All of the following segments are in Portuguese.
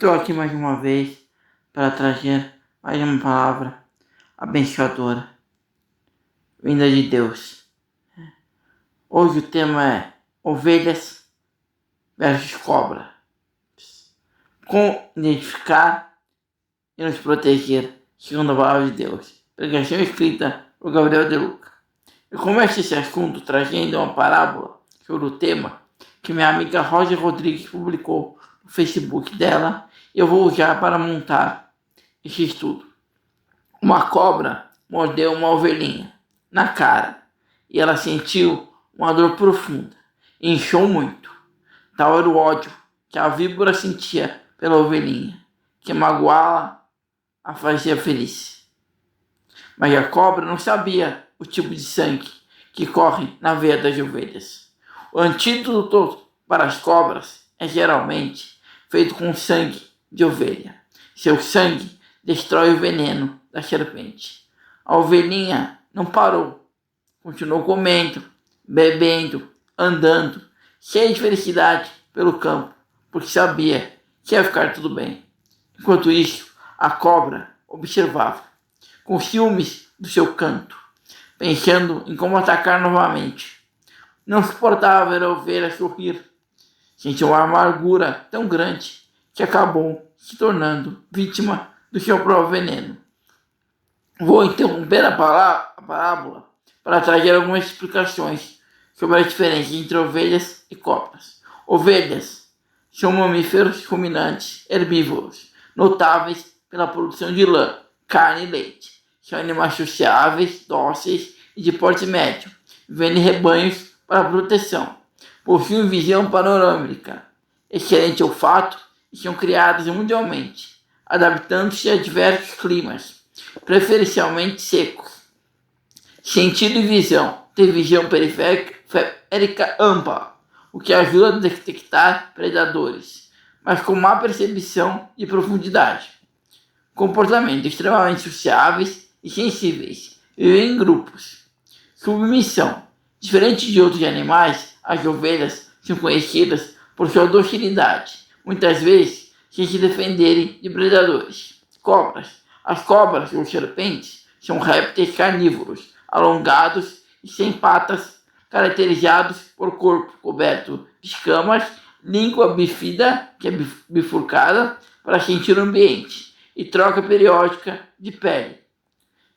Estou aqui mais uma vez para trazer mais uma palavra abençoadora, vinda de Deus. Hoje o tema é ovelhas versus cobra. Como identificar e nos proteger, segundo a palavra de Deus. Pregação escrita por Gabriel de Luca. Eu começo esse assunto trazendo uma parábola sobre o tema que minha amiga Rosa Rodrigues publicou no Facebook dela. Eu vou usar para montar esse estudo. Uma cobra mordeu uma ovelhinha na cara e ela sentiu uma dor profunda e inchou muito. Tal era o ódio que a víbora sentia pela ovelhinha, que magoá-la a fazia feliz. Mas a cobra não sabia o tipo de sangue que corre na veia das ovelhas. O antídoto para as cobras é geralmente feito com sangue de ovelha. Seu sangue destrói o veneno da serpente. A ovelhinha não parou. Continuou comendo, bebendo, andando, cheia de felicidade pelo campo, porque sabia que ia ficar tudo bem. Enquanto isso, a cobra observava, com ciúmes do seu canto, pensando em como atacar novamente. Não suportava ver a ovelha sorrir. Sentiu uma amargura tão grande que acabou se tornando vítima do seu próprio veneno. Vou interromper a parábola para trazer algumas explicações sobre a diferença entre ovelhas e cobras. Ovelhas são mamíferos ruminantes herbívoros, notáveis pela produção de lã, carne e leite. São animais sociáveis, dóceis e de porte médio, vivendo em rebanhos para proteção. Possuem visão panorâmica, excelente olfato e são criadas mundialmente, adaptando-se a diversos climas, preferencialmente secos. Sentido e visão. Tem visão periférica ampla, o que ajuda a detectar predadores, mas com má percepção de profundidade. Comportamento extremamente sociáveis e sensíveis. Vivem em grupos. Submissão. Diferente de outros animais, as ovelhas são conhecidas por sua docilidade, muitas vezes sem se defenderem de predadores. Cobras. As cobras ou serpentes são répteis carnívoros, alongados e sem patas, caracterizados por corpo coberto de escamas, língua bífida, que é bifurcada, para sentir o ambiente, e troca periódica de pele.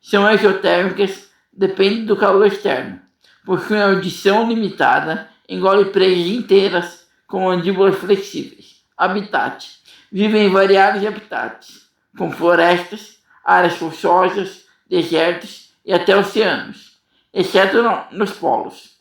São exotérmicas, dependem do calor externo. Possuem audição limitada, engolem presas inteiras com mandíbulas flexíveis. Habitat. Vivem em variados habitats, como florestas, áreas rochosas, desertos e até oceanos, exceto nos polos.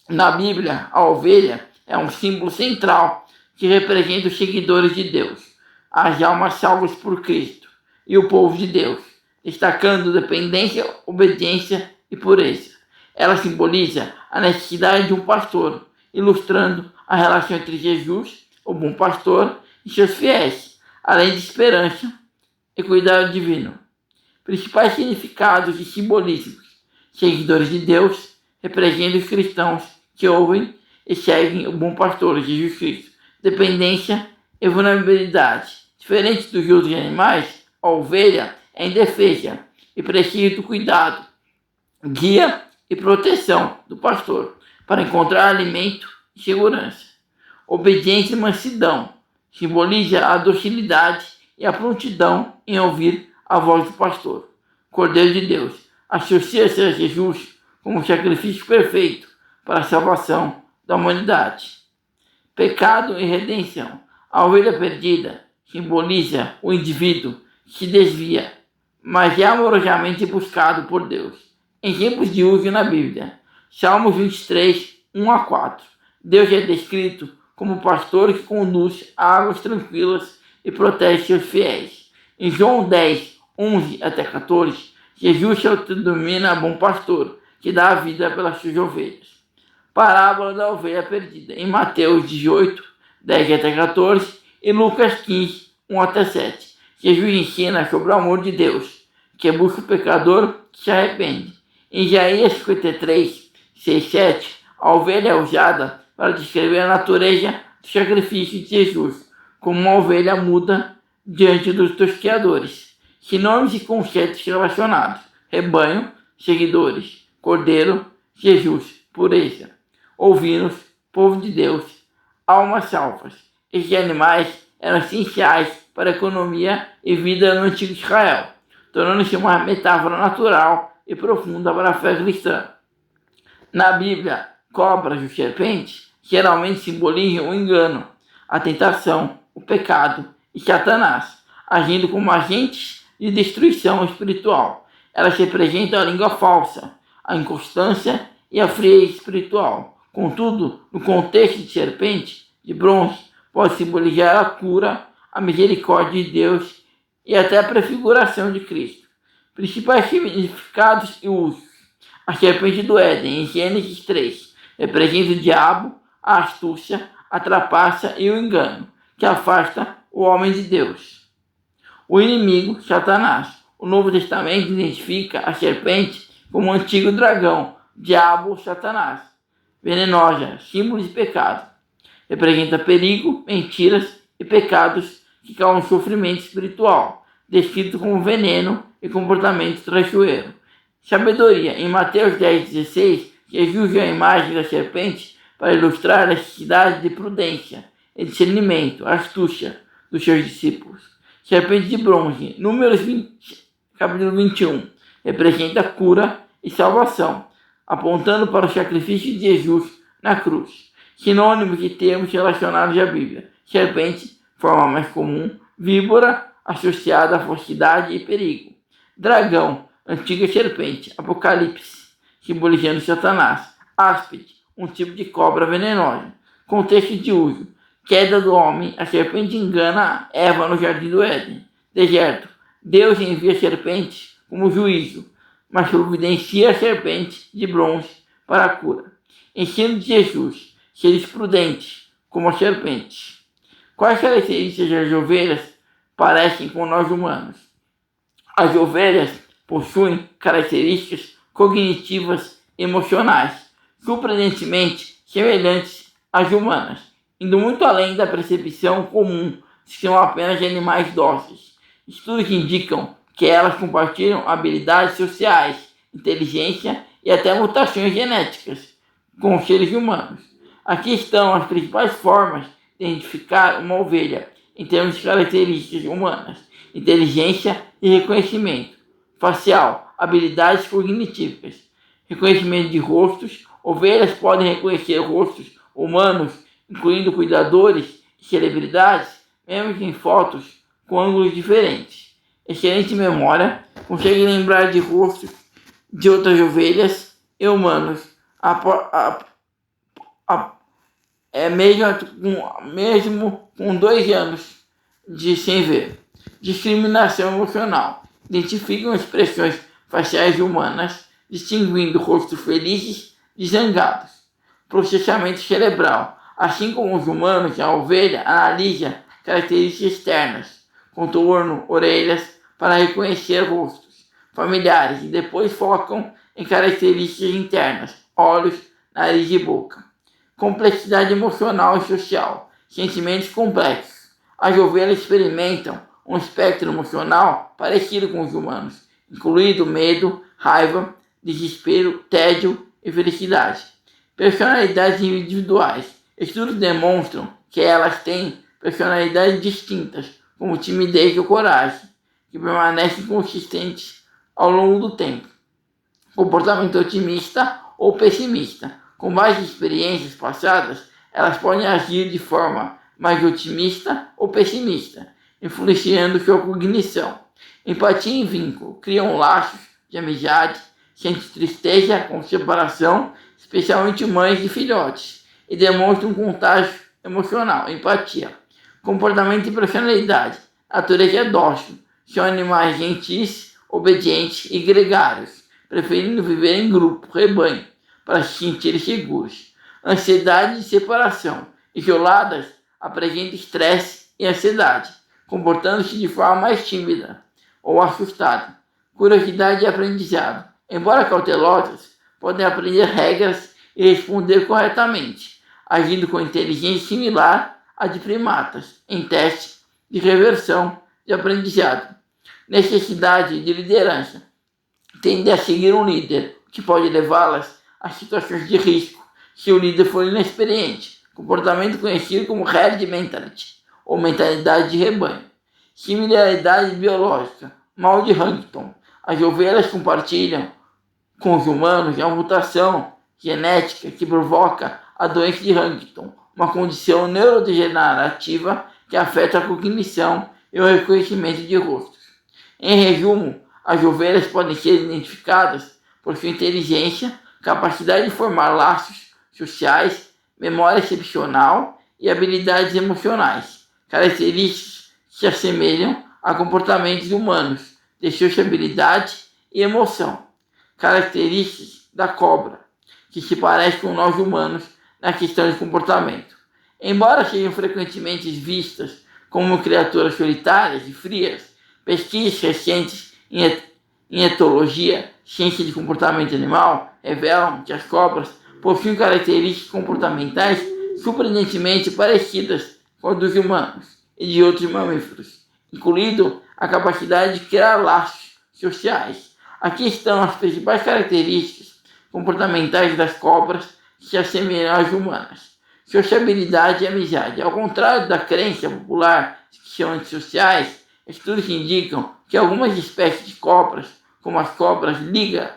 Na Bíblia, a ovelha é um símbolo central que representa os seguidores de Deus, as almas salvas por Cristo e o povo de Deus, destacando dependência, obediência e pureza. Ela simboliza a necessidade de um pastor, ilustrando a relação entre Jesus, o bom pastor, e seus fiéis, além de esperança e cuidado divino. Principais significados e simbolismos. Seguidores de Deus representam os cristãos que ouvem e seguem o bom pastor Jesus Cristo. Dependência e vulnerabilidade. Diferente dos outros animais, a ovelha é indefesa e precisa do cuidado, guia e proteção do pastor para encontrar alimento e segurança. Obediência e mansidão simboliza a docilidade e a prontidão em ouvir a voz do pastor. Cordeiro de Deus associa-se a Jesus como sacrifício perfeito para a salvação da humanidade. Pecado e redenção. A ovelha perdida simboliza o indivíduo que se desvia, mas é amorosamente buscado por Deus. Exemplos de uso na Bíblia. Salmos 23, 1-4. Deus é descrito como pastor que conduz a águas tranquilas e protege seus fiéis. Em João 10, 11-14, Jesus se autodenomina bom pastor, que dá a vida pelas suas ovelhas. Parábola da ovelha perdida. Em Mateus 18, 10-14 e Lucas 15, 1-7. Jesus ensina sobre o amor de Deus, que busca o pecador que se arrepende. Em Isaías 53, 6-7, a ovelha é usada para descrever a natureza do sacrifício de Jesus, como uma ovelha muda diante dos tosqueadores. Sinônimos e conceitos relacionados: rebanho, seguidores, cordeiro, Jesus, pureza, ovinos, povo de Deus, almas salvas. Estes animais eram essenciais para a economia e vida no antigo Israel, tornando-se uma metáfora natural e profunda para a fé cristã. Na Bíblia, cobras e serpentes geralmente simbolizam o engano, a tentação, o pecado e Satanás, agindo como agentes de destruição espiritual. Elas representam a língua falsa, a inconstância e a frieza espiritual. Contudo, no contexto de serpente de bronze, pode simbolizar a cura, a misericórdia de Deus e até a prefiguração de Cristo. Principais significados e usos: a serpente do Éden, em Gênesis 3, representa o diabo, a astúcia, a trapaça e o engano, que afasta o homem de Deus. O inimigo, Satanás. O Novo Testamento identifica a serpente como o antigo dragão, diabo ou Satanás, venenosa, símbolo de pecado. Representa perigo, mentiras e pecados que causam sofrimento espiritual, descrito como veneno e comportamento traiçoeiro. Sabedoria. Em Mateus 10,16, Jesus usa a imagem da serpente para ilustrar a necessidade de prudência e discernimento, astúcia dos seus discípulos. Serpente de bronze. Números 20, capítulo 21, representa cura e salvação, apontando para o sacrifício de Jesus na cruz. Sinônimos de termos relacionados à Bíblia: serpente, forma mais comum; víbora, associada à falsidade e perigo; dragão, antiga serpente, Apocalipse, simbolizando Satanás; áspide, um tipo de cobra venenosa. Contexto de uso: queda do homem, a serpente engana Eva no jardim do Éden. Deserto: Deus envia serpentes como juízo, mas providencia a serpente de bronze para a cura. Ensino de Jesus: seres prudentes, como a serpente. Quais características das ovelhas parecem com nós humanos? As ovelhas possuem características cognitivas e emocionais, surpreendentemente semelhantes às humanas, indo muito além da percepção comum de que são apenas animais dóceis. Estudos indicam que elas compartilham habilidades sociais, inteligência e até mutações genéticas com os seres humanos. Aqui estão as principais formas de identificar uma ovelha em termos de características humanas: inteligência e reconhecimento facial, habilidades cognitivas, reconhecimento de rostos. Ovelhas podem reconhecer rostos humanos, incluindo cuidadores e celebridades, mesmo em fotos com ângulos diferentes. Excelente memória, consegue lembrar de rostos de outras ovelhas e humanos, mesmo com 2 anos de sem ver. Discriminação emocional. Identificam expressões faciais humanas, distinguindo rostos felizes de zangados. Processamento cerebral. Assim como os humanos, a ovelha analisa características externas, contorno, orelhas, para reconhecer rostos familiares e depois focam em características internas, olhos, nariz e boca. Complexidade emocional e social. Sentimentos complexos. As ovelhas experimentam um espectro emocional parecido com os humanos, incluindo medo, raiva, desespero, tédio e felicidade. Personalidades individuais. Estudos demonstram que elas têm personalidades distintas, como timidez ou coragem, que permanecem consistentes ao longo do tempo. Comportamento otimista ou pessimista. Com base em experiências passadas, elas podem agir de forma mais otimista ou pessimista, influenciando sua cognição. Empatia e vínculo. Criam laços de amizade, sentem tristeza com separação, especialmente mães e filhotes, e demonstram um contágio emocional, empatia. Comportamento e personalidade. Natureza dócil. São animais gentis, obedientes e gregários, preferindo viver em grupo, rebanho, para se sentirem seguros. Ansiedade e separação. Isoladas, apresentam estresse e ansiedade, comportando-se de forma mais tímida ou assustada. Curiosidade e aprendizado. Embora cautelosas, podem aprender regras e responder corretamente, agindo com inteligência similar à de primatas, em testes de reversão de aprendizado. Necessidade de liderança. Tendem a seguir um líder, que pode levá-las a situações de risco se o líder for inexperiente. Comportamento conhecido como herd mentality, ou mentalidade de rebanho. Similaridade biológica. Mal de Huntington. As ovelhas compartilham com os humanos a mutação genética que provoca a doença de Huntington, uma condição neurodegenerativa que afeta a cognição e o reconhecimento de rostos. Em resumo, as ovelhas podem ser identificadas por sua inteligência, capacidade de formar laços sociais, memória excepcional e habilidades emocionais, características que se assemelham a comportamentos humanos, de sociabilidade e emoção. Características da cobra, que se parece com nós humanos na questão de comportamento. Embora sejam frequentemente vistas como criaturas solitárias e frias, pesquisas recentes em etologia, ciência de comportamento animal, revelam que as cobras possuem características comportamentais surpreendentemente parecidas com as dos humanos e de outros mamíferos, incluindo a capacidade de criar laços sociais. Aqui estão as principais características comportamentais das cobras que se assemelham às humanas. Sociabilidade e amizade. Ao contrário da crença popular de que são antissociais, estudos indicam que algumas espécies de cobras, como as cobras liga,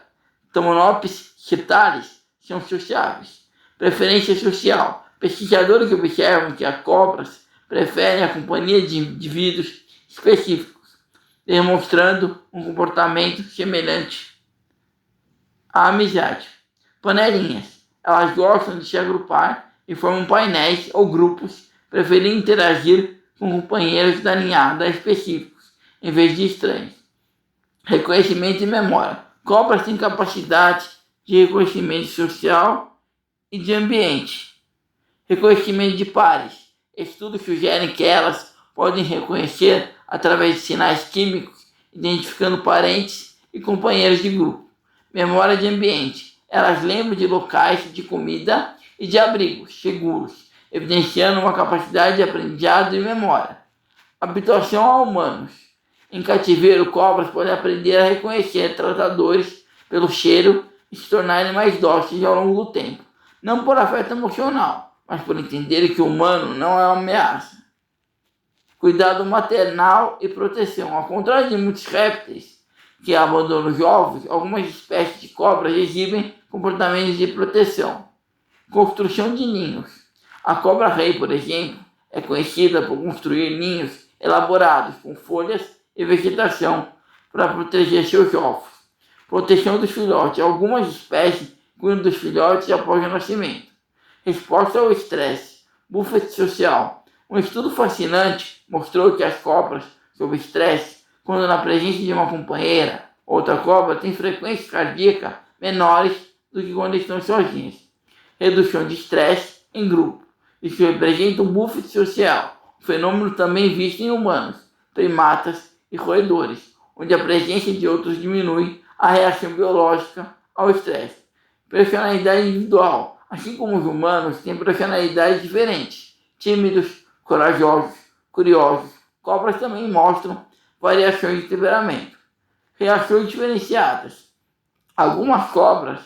Tomonopsis setalis, são sociáveis. Preferência social. Pesquisadores observam que as cobras preferem a companhia de indivíduos específicos, demonstrando um comportamento semelhante à amizade. Panelinhas. Elas gostam de se agrupar e formam painéis ou grupos, preferindo interagir com companheiros da ninhada específicos, em vez de estranhos. Reconhecimento e memória. Cobras têm capacidade de reconhecimento social e de ambiente. Reconhecimento de pares. Estudos sugerem que elas podem reconhecer através de sinais químicos, identificando parentes e companheiros de grupo. Memória de ambiente. Elas lembram de locais de comida e de abrigos seguros, evidenciando uma capacidade de aprendizado e memória. Habituação a humanos. Em cativeiro, cobras podem aprender a reconhecer tratadores pelo cheiro e se tornarem mais dóceis ao longo do tempo. Não por afeto emocional, mas por entenderem que o humano não é uma ameaça. Cuidado maternal e proteção. Ao contrário de muitos répteis que abandonam os ovos, algumas espécies de cobras exibem comportamentos de proteção. Construção de ninhos. A cobra-rei, por exemplo, é conhecida por construir ninhos elaborados com folhas e vegetação para proteger seus ovos. Proteção dos filhotes. Algumas espécies cuidam dos filhotes após o nascimento. Resposta ao estresse. Buffet social. Um estudo fascinante mostrou que as cobras, sob estresse, quando na presença de uma companheira, outra cobra, têm frequência cardíaca menores do que quando estão sozinhas. Redução de estresse em grupo. Isso representa um buffet social, um fenômeno também visto em humanos, primatas e roedores, onde a presença de outros diminui a reação biológica ao estresse. Personalidade individual. Assim como os humanos têm personalidades diferentes, tímidos, corajosos, curiosos, cobras também mostram variações de temperamento. Reações diferenciadas. Algumas cobras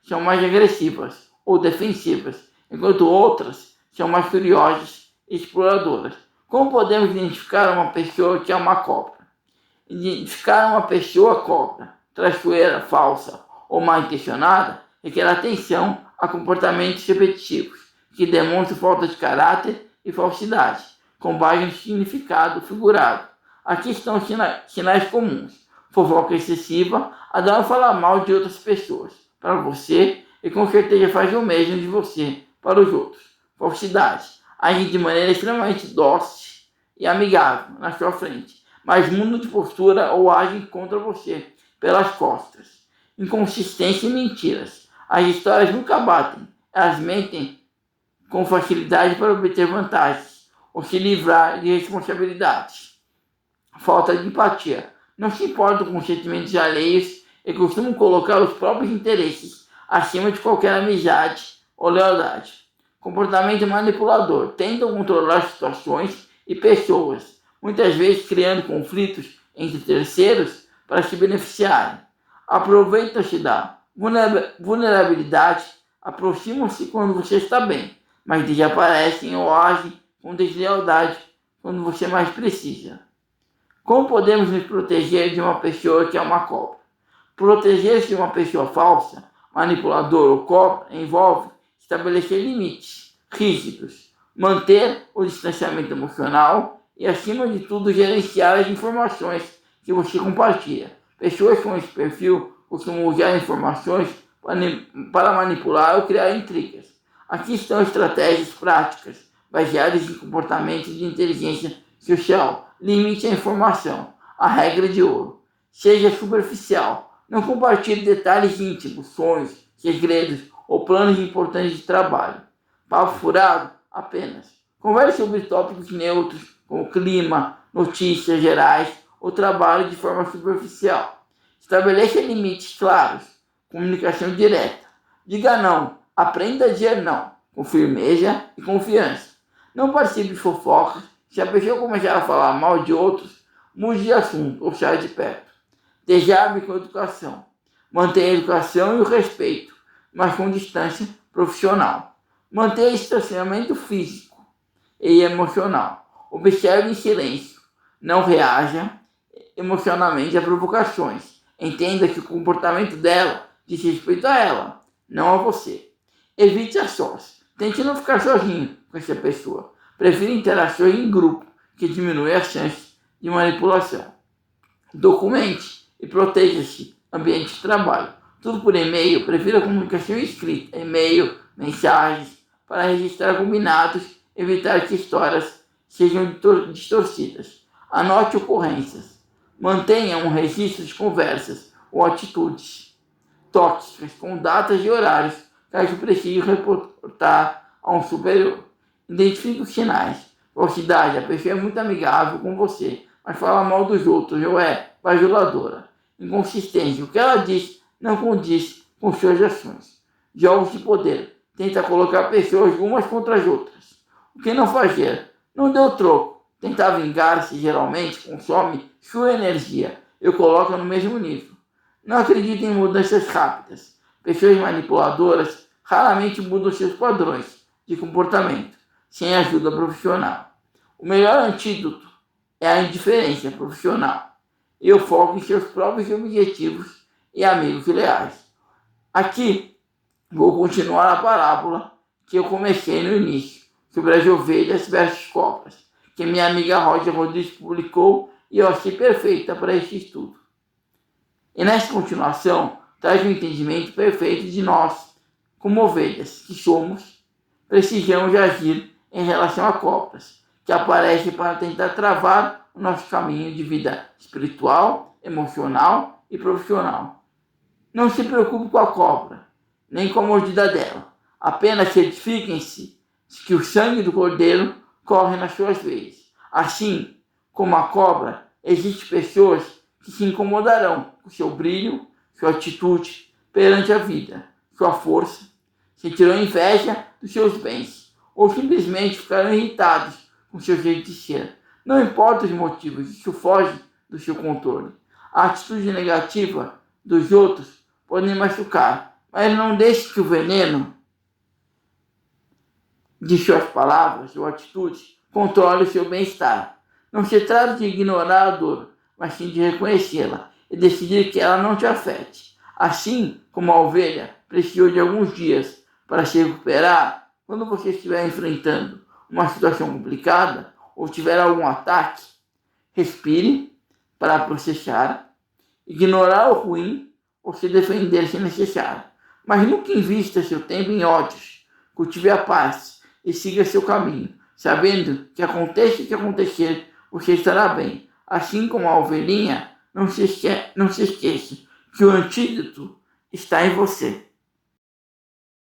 são mais agressivas ou defensivas, enquanto outras são mais curiosas e exploradoras. Como podemos identificar uma pessoa que é uma cobra? Identificar uma pessoa cobra, traiçoeira, falsa ou mal intencionada requer atenção a comportamentos repetitivos, que demonstram falta de caráter e falsidade, com base no significado figurado. Aqui estão sinais comuns. Fofoca excessiva, adora falar mal de outras pessoas para você e com certeza faz o mesmo de você para os outros. Falsidade. Age de maneira extremamente dócil e amigável na sua frente, mas muda de postura ou age contra você pelas costas. Inconsistência e mentiras. As histórias nunca batem. Elas mentem com facilidade para obter vantagens ou se livrar de responsabilidades. Falta de empatia. Não se importam com sentimentos alheios e costumam colocar os próprios interesses acima de qualquer amizade ou lealdade. Comportamento manipulador. Tentam controlar situações e pessoas, muitas vezes criando conflitos entre terceiros para se beneficiarem. Aproveitam-se da vulnerabilidade, aproximam-se quando você está bem, mas desaparecem ou agem com deslealdade quando você mais precisa. Como podemos nos proteger de uma pessoa que é uma cobra? Proteger-se de uma pessoa falsa, manipuladora ou cobra envolve estabelecer limites rígidos, manter o distanciamento emocional e, acima de tudo, gerenciar as informações que você compartilha. Pessoas com esse perfil costumam usar informações para manipular ou criar intrigas. Aqui estão estratégias práticas baseadas em comportamentos de inteligência social. Limite a informação. A regra de ouro. Seja superficial. Não compartilhe detalhes íntimos, sonhos, segredos ou planos importantes de trabalho. Papo furado? Apenas. Converse sobre tópicos neutros, como clima, notícias gerais ou trabalho de forma superficial. Estabeleça limites claros. Comunicação direta. Diga não. Aprenda a dizer não, com firmeza e confiança. Não participe de fofocas. Se a pessoa começar a falar mal de outros, mude de assunto ou saia de perto. Desarme com educação. Mantenha a educação e o respeito, mas com distância profissional. Mantenha distanciamento físico e emocional. Observe em silêncio. Não reaja emocionalmente a provocações. Entenda que o comportamento dela diz respeito a ela, não a você. Evite a sós. Tente não ficar sozinho com essa pessoa. Prefira interações em grupo, que diminui as chances de manipulação. Documente e proteja-se. Ambiente de trabalho. Tudo por e-mail. Prefira comunicação escrita. E-mail, mensagens, para registrar combinados, evitar que histórias sejam distorcidas. Anote ocorrências. Mantenha um registro de conversas ou atitudes tóxicas com datas e horários, caso precise reportar a um superior. Identifique os sinais. Falsidade. A pessoa é muito amigável com você, mas fala mal dos outros ou é bajuladora. Inconsistência. O que ela diz não condiz com suas ações. Jogos de poder. Tenta colocar pessoas umas contra as outras. O que não fazer? Não deu troco. Tentar vingar-se geralmente consome sua energia e o coloca no mesmo nível. Não acredite em mudanças rápidas. Pessoas manipuladoras raramente mudam seus padrões de comportamento sem ajuda profissional. O melhor antídoto é a indiferença profissional e o foco em seus próprios objetivos e amigos leais. Aqui vou continuar a parábola que eu comecei no início, sobre as ovelhas versus cobras, que minha amiga Roger Rodrigues publicou e eu achei perfeita para este estudo. E nessa continuação, traz um entendimento perfeito de nós, como ovelhas que somos, precisamos agir em relação a cobras, que aparecem para tentar travar o nosso caminho de vida espiritual, emocional e profissional. Não se preocupe com a cobra, nem com a mordida dela. Apenas certifiquem-se de que o sangue do cordeiro corre nas suas veias. Assim como a cobra, existem pessoas que se incomodarão com seu brilho, sua atitude perante a vida, sua força, sentirão inveja dos seus bens, ou simplesmente ficarão irritados com seu jeito de ser. Não importa os motivos, isso foge do seu controle. A atitude negativa dos outros pode machucar, mas não deixe que o veneno de suas palavras ou atitudes controle o seu bem-estar. Não se trata de ignorar a dor, mas sim de reconhecê-la e decidir que ela não te afete. Assim como a ovelha precisou de alguns dias para se recuperar, quando você estiver enfrentando uma situação complicada ou tiver algum ataque, respire para processar, ignorar o ruim ou se defender se necessário. Mas nunca invista seu tempo em ódios. Cultive a paz e siga seu caminho, sabendo que aconteça o que acontecer, você estará bem. Assim como a ovelhinha, não se esqueça que o antídoto está em você.